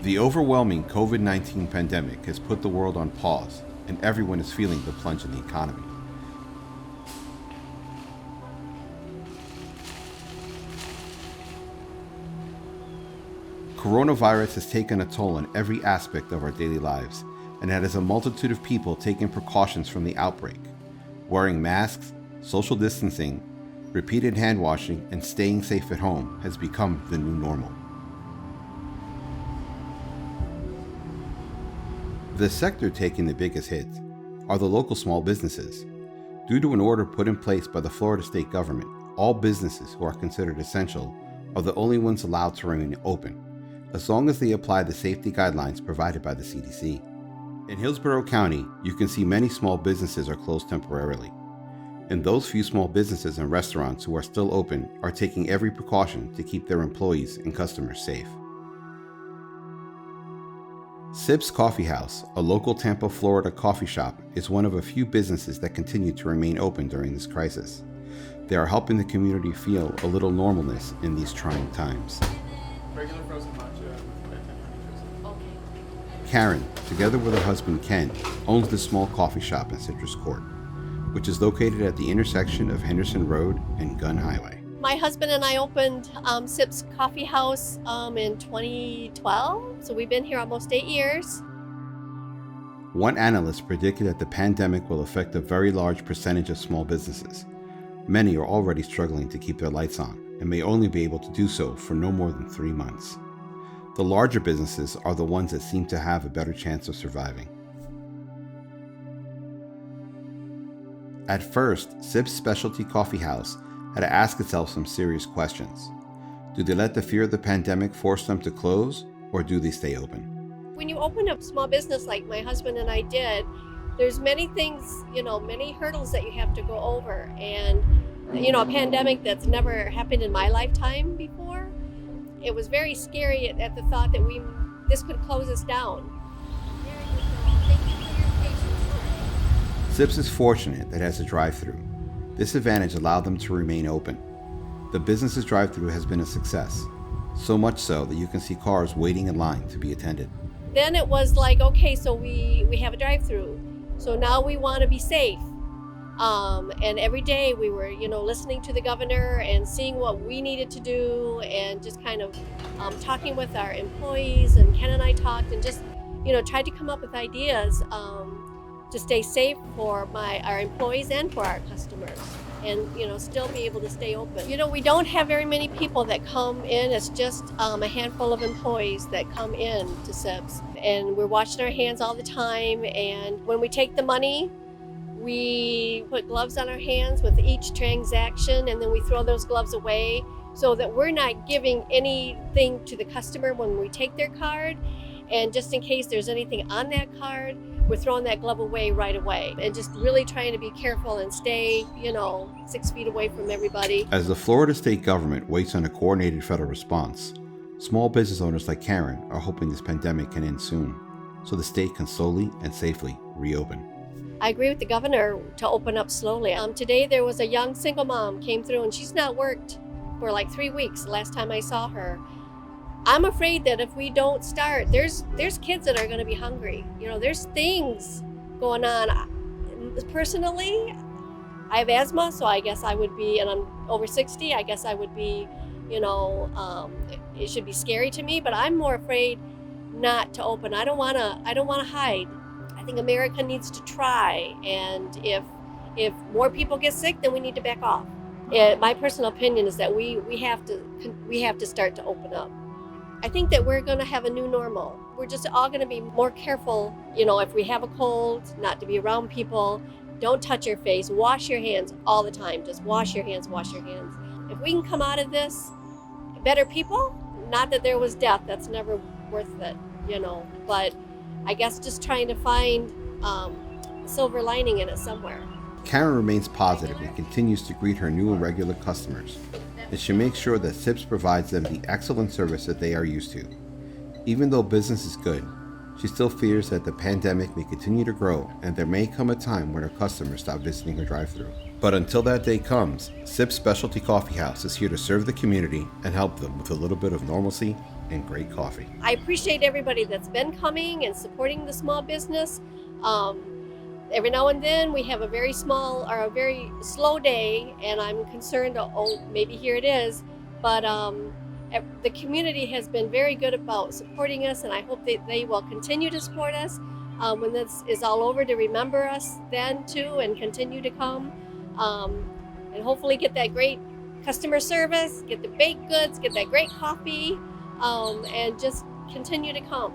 The overwhelming COVID-19 pandemic has put the world on pause, and everyone is feeling the plunge in the economy. Coronavirus has taken a toll on every aspect of our daily lives, and has a multitude of people taking precautions from the outbreak. Wearing masks, social distancing, repeated hand washing, and staying safe at home has become the new normal. The sector taking the biggest hit are the local small businesses. Due to an order put in place by the Florida state government, all businesses who are considered essential are the only ones allowed to remain open, as long as they apply the safety guidelines provided by the CDC. In Hillsborough County, you can see many small businesses are closed temporarily, and those few small businesses and restaurants who are still open are taking every precaution to keep their employees and customers safe. Sips Coffee House, a local Tampa, Florida coffee shop, is one of a few businesses that continue to remain open during this crisis. They are helping the community feel a little normalness in these trying times. Regular frozen matcha with honey drizzle. Karen, together with her husband Ken, owns this small coffee shop in Citrus Court, which is located at the intersection of Henderson Road and Gunn Highway. My husband and I opened Sips Coffee House in 2012, so we've been here almost 8 years. One analyst predicted that the pandemic will affect a very large percentage of small businesses. Many are already struggling to keep their lights on and may only be able to do so for no more than 3 months. The larger businesses are the ones that seem to have a better chance of surviving. At first, Sips Specialty Coffee House had to ask itself some serious questions. Do they let the fear of the pandemic force them to close, or do they stay open? When you open a small business like my husband and I did, there's many things, many hurdles that you have to go over. And, a pandemic that's never happened in my lifetime before, it was very scary at the thought that this could close us down. Thank you for your patience. Sips is fortunate that it has a drive-thru. This advantage allowed them to remain open. The business's drive-thru has been a success, so much so that you can see cars waiting in line to be attended. Then it was like, okay, so we have a drive-thru, so now we want to be safe. And every day we were, listening to the governor and seeing what we needed to do, and just kind of talking with our employees. And Ken and I talked and just, tried to come up with ideas to stay safe for our employees and for our customers, and still be able to stay open. We don't have very many people that come in. It's just a handful of employees that come in to Sips, and we're washing our hands all the time. And when we take the money, we put gloves on our hands with each transaction, and then we throw those gloves away so that we're not giving anything to the customer when we take their card. And just in case there's anything on that card, we're throwing that glove away right away, and just really trying to be careful and stay, 6 feet away from everybody. As the Florida state government waits on a coordinated federal response, small business owners like Karen are hoping this pandemic can end soon, so the state can slowly and safely reopen. I agree with the governor to open up slowly. Today there was a young single mom came through, and she's not worked for like 3 weeks, the last time I saw her. I'm afraid that if we don't start, there's kids that are going to be hungry. There's things going on. Personally, I have asthma, so I guess I would be, and I'm over 60, I guess I would be, it should be scary to me, but I'm more afraid not to open. I don't want to hide. I think America needs to try, and if more people get sick, then we need to back off. My personal opinion is that we have to start to open up. I think that we're going to have a new normal. We're just all going to be more careful, if we have a cold, not to be around people. Don't touch your face. Wash your hands all the time. Just wash your hands, wash your hands. If we can come out of this better people, not that there was death, that's never worth it, but I guess just trying to find a silver lining in it somewhere. Karen remains positive and continues to greet her new and regular customers, and she makes sure that Sips provides them the excellent service that they are used to. Even though business is good, she still fears that the pandemic may continue to grow, and there may come a time when her customers stop visiting her drive-thru. But until that day comes, Sips Specialty Coffee House is here to serve the community and help them with a little bit of normalcy and great coffee. I appreciate everybody that's been coming and supporting the small business. Every now and then we have a very small or a very slow day, and I'm concerned, oh, maybe here it is. But the community has been very good about supporting us, and I hope that they will continue to support us when this is all over, to remember us then too and continue to come, and hopefully get that great customer service, get the baked goods, get that great coffee, and just continue to come.